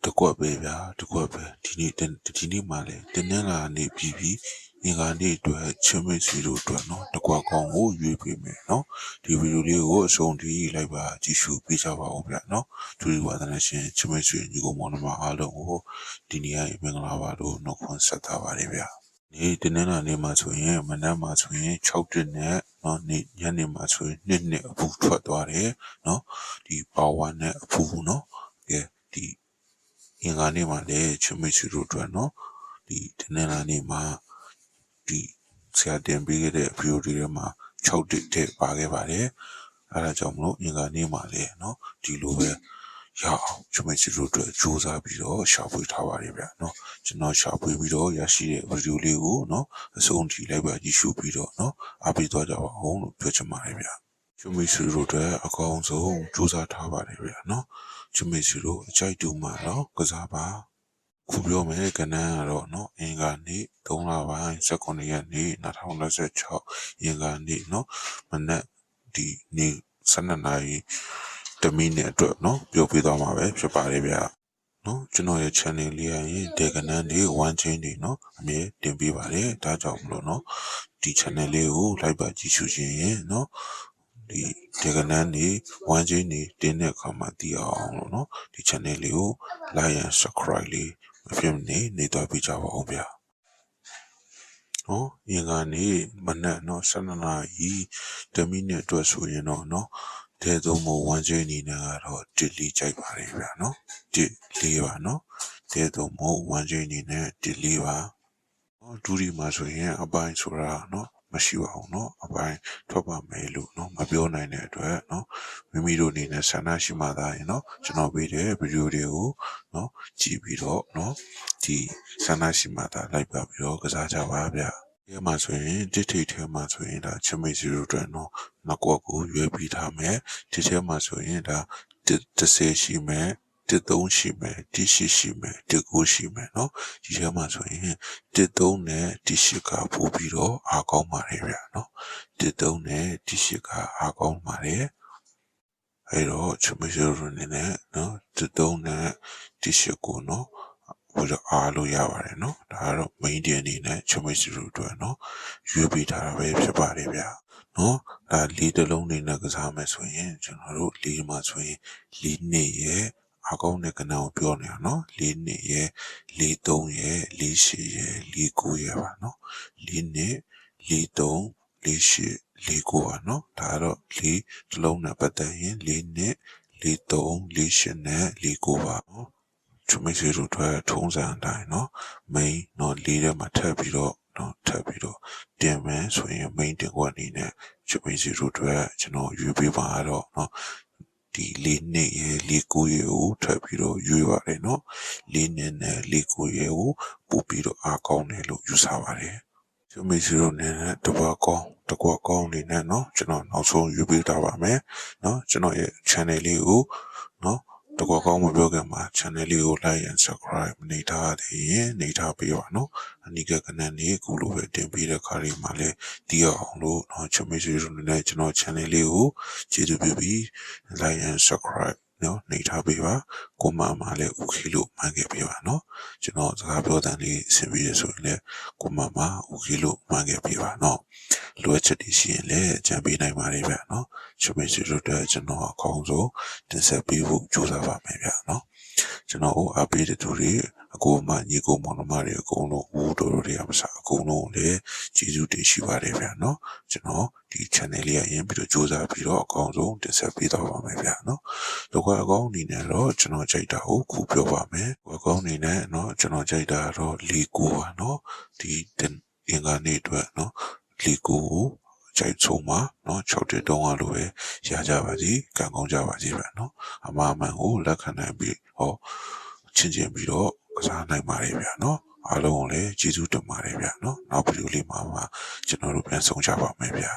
တကွက်ပဲဗျာတကွက်ပဲဒီနေ့မှလည်းတင်းနှန်းလာနေပြီးအင်္ဂါနေ့အတွက်ချင်းမိတ်ဆွေတို့အတွက်နော်တကွက်ကောင်းကိုရွေးပေးမယ်နော်ဒီဗီဒီယိုလေးကိုအဆုံးထိလိုက်ပါကြည့်ရှုပေးကြပါဦးဗျာနော်သူဒီဝါသနာရှင်ချင်းမိတ်ဆွေညီကောင်မောင်နှမအားလုံးကိုဒီနေ့ရဲ့မင်္ဂလာပါလို့နှုတ်ခွန်းဆက်ထားပါတယ်ဗျာဒီတင်းနှန်းလာနေမှာဆိုရင်မနက်မှာဆိုရင်6တက်နဲ့နော်ညနေမှာဆိုရင်2အပူထွက်သွားတယ်နော်ဒီပါဝါနဲ့အပူနော်ကဲဒီအင်္ဂါနေ့မှာလည်းချင်းမိတ်ဆွေတို့အတွက်နော်ဒီတင်းနှန်းလာနေမှာဒီဆရာတင်ပေးခဲ့တဲ့ဗီဒီယိုတွေထဲမှာ6တက်တဲ့ပါခဲ့ပါတယ်အဲဒါကြောင့်မလို့အင်္ဂါနေ့မှာလည်းနော်ဒီလိုပဲရအောင်ချင်းမိတ်ဆွေတို့အတွက်စူးစမ်းပြီးတော့ရှာဖွေထားပါတယ်ဗျာနော်ကျွန်တော်ရှာဖွေပြီးတော့ရရှိတဲ့ဗီဒီယိုလေးကိုနော်အဆုံးထိလိုက်ပါကြည့်ရှုပြီးတော့နော်အားပေးသွားကြပါအောင်လို့ပြောချင်ပါတယ်ဗျာချင်းမိတ်ဆွေတို့အတွက်အကောင်းဆုံးစူးစမ်းထားပါတယ်ဗျာနော်ချင်းမိတ်ဆွေတို့အကြိုက်တူမှာတော့ကစားပါခုပြောမယ်ကနန်းကတော့နော်အင်္ဂါနေ့3လပိုင်း19ရက်နေ့2026အင်္ဂါနေ့နော်မနက်ဒီနေ့12နာရီတမိနစ်အတွက်နော်ပြောပြသွားမှာပဲဖြစ်ပါတယ်ဗျာနော်ကျွန်တော်ရဲ့ channel လေးရရင်ဒေကနန်းတွေ1 chain တွေနော်အမြဲတင်ပေးပါတယ်ဒါကြောင့်မလို့နော်ဒီ channel လေးကို like ပါကြည့်ရှုခြင်းရင်နော်ဒီဒေကနန်းတွေ1 chain တွေတင်တဲ့အခါမှာသိအောင်လို့နော်ဒီ channel လေးကို like and subscribe လေးမဖြစ်နေတော့ပြကြပါဦးဗျာနော်အင်္ဂါနေ့မနက်နော်12နာရီတမိနစ်အတွက်ဆိုရင်တော့နော်တဲ့သုံးမို့1 chain အနေနဲ့ကတော့1 လေးကြိုက်ပါတယ်ဗျာနော်1 လေးပါနော်တဲ့သုံးမို့1 chain အနေနဲ့1 လေးပါနော်ဒူဒီမှာဆိုရင်အပိုင်းဆိုတာနော်မရှိပါဘူးเนาะအပိုင်းထွက်ပါမယ်လို့เนาะမပြောနိုင်တဲ့အတွက်เนาะမိမိတို့အနေနဲ့ဆန္ဒရှိမှသာရင်เนาะကျွန်တော်ပေးတဲ့ဗီဒီယိုတွေကိုเนาะကြည့်ပြီးတော့เนาะဒီဆန္ဒရှိမှသာလိုက်ပါပြီးတော့ကစားကြပါဗျာဒီမှာဆိုရင်တစ်ထိတ်ထဲမှာဆိုရင်ဒါချမိတ်စီတို့အတွက်เนาะနောက်ကွက်ကိုရွေးပြီးထားမယ်ဒီထဲမှာဆိုရင်ဒါ30ရှိမယ်13ရှိမယ်18ရှိမယ်19ရှိမယ်เนาะဒီထဲမှာဆိုရင်13နဲ့18ကပို့ပြီးတော့အားကောင်းပါတယ်ဗျာเนาะ13နဲ့18ကအားကောင်းပါတယ်အဲ့တော့ချမစရနေနဲ့เนาะ13နဲ့18ကိုเนาะဘယ်လိုအားလို့ရပါတယ်เนาะဒါကတော့ main တင်အနေနဲ့ချမစရတို့เนาะရွေးပေးထားတာပဲဖြစ်ပါတယ်ဗျာเนาะဒါလေးတစ်လုံးနေနဲ့ကစားမယ်ဆိုရင်ကျွန်တော်တို့လေးမှာဆိုရင်လေးနှစ်ရဲ့အကောင်းတဲ့ကဏ္ဍကိုပြောနေတာနော်4နှစ်ရယ်4 3ရယ်4 8ရယ်4 9ရယ်ပါနော်4နှစ်4 3 4 8 4 9ပါနော်ဒါကတော့4တစ်လုံးနဲ့ပတ်သက်ရင်4နှစ်4 3 4 8နဲ့4 9ပါနော်ချမိတ်ဆွေတို့အတွက်ထုံးစံအတိုင်းနော် main နော်4ထဲမှာထပ်ပြီးတော့နော်ထပ်ပြီးတော့တင်မယ်ဆိုရင် main တင်ခွက်အနေနဲ့ချမိတ်ဆွေတို့အတွက်ကျွန်တော်ရွေးပေးပါတော့နော်ဒီ4နှစ်ရယ်4 9ရယ်ကိုထပ်ပြီးတော့ရွေးပါတယ်เนาะ4နှစ်နဲ့4 9ရယ်ကိုပို့ပြီးတော့အားကောင်းတယ်လို့ယူဆပါတယ်ကျမစီတို့နဲ့တကွာကောင်းနေနဲ့เนาะကျွန်တော်နောက်ဆုံးရွေးပေးထားပါမယ်เนาะကျွန်တော်ရဲ့ channel လေးကိုเนาะတကွာကောင်းမပြောခင်မှာ channel လေးကို like and subscribe နေထားသေးရင်နေထားပေးပါเนาะအနိကကနန်းလေးခုလိုပဲတင်ပေးတဲ့ခါလေးမှာလည်းတီးအောင်လို့เนาะချမစီတို့နဲ့ကျွန်တော် channel လေးကိုကျေးဇူးပြုပြီး like and subscribe နော်နေထားပေးပါကိုမမလည်း okay လို့မှန်ခဲ့ပေးပါနော်ကျွန်တော်စကားပြောတဲ့လေးအဆင်ပြေရဆိုရင်လည်းကိုမမ okay လို့မှန်ခဲ့ပေးပါနော်လိုအပ်ချက်တွေရှိရင်လည်းကြံပေးနိုင်ပါတယ်ဗျာနော်ချမစီတို့တဲ့ကျွန်တော်အကောင်းဆုံးတင်ဆက်ပေးဖို့ကြိုးစားပါမယ်ဗျာနော်ကျွန်တော်အားပေးတဲ့သူတွေအကိုမညီကိုမောင်နှမတွေအကုန်လုံးဦးတော်တွေအမစားအကုန်လုံးလည်းကျေးဇူးတင်ရှိပါတယ်ဗျာနော်ကျွန်တော်ဒီ channel လေးရရင်ပြီးတော့ကြိုးစားပြီးတော့အကောင်းဆုံးတင်ဆက်ပေးတော့ပါမယ်ဗျာနော်လောကအကောင်းအနေနဲ့တော့ကျွန်တော်ကြိုက်တာကိုခုပြောပါမယ်အကောင်းအနေနဲ့နော်ကျွန်တော်ကြိုက်တာတော့၄ကိုပါနော်ဒီအင်္ဂါနေ့အတွက်နော်၄ကိုကြိုက်ဆုံးမှာနော်6တက်တုံးအားလို့ပဲရကြပါစီကံကောင်းကြပါစီဗျာနော်အမှားမှန်ကိုလက်ခံနိုင်ပြီးဟောချင်းပြီးတော့ကစားနိုင်ပါတယ်ဗျာနော်အားလုံးကိုလည်းကျေးဇူးတင်ပါတယ်ဗျာနော်နောက်ဗီဒီယိုလေးမှာကျွန်တော်တို့ပြန်ဆောင်ကြပါမယ်ဗျာ